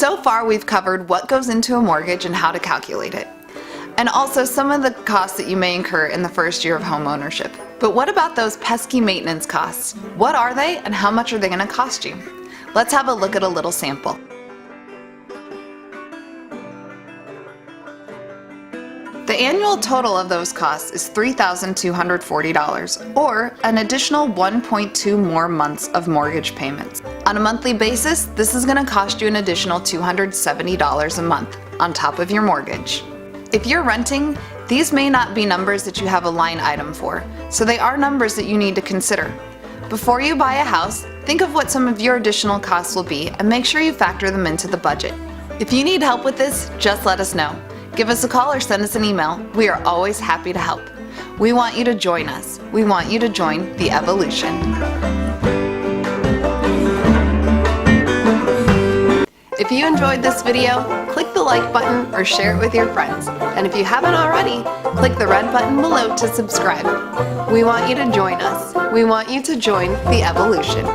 So far we've covered what goes into a mortgage and how to calculate it, and also some of the costs that you may incur in the first year of homeownership. But what about those pesky maintenance costs? What are they and how much are they going to cost you? Let's have a look at a little sample. The annual total of those costs is $3,240, or an additional 1.2 more months of mortgage payments. On a monthly basis, this is going to cost you an additional $270 a month on top of your mortgage. If you're renting, these may not be numbers that you have a line item for, so they are numbers that you need to consider. Before you buy a house, think of what some of your additional costs will be and make sure you factor them into the budget. If you need help with this, just let us know. Give us a call or send us an email. We are always happy to help. We want you to join us. We want you to join the evolution. If you enjoyed this video, click the like button or share it with your friends. And if you haven't already, click the red button below to subscribe. We want you to join us. We want you to join the evolution.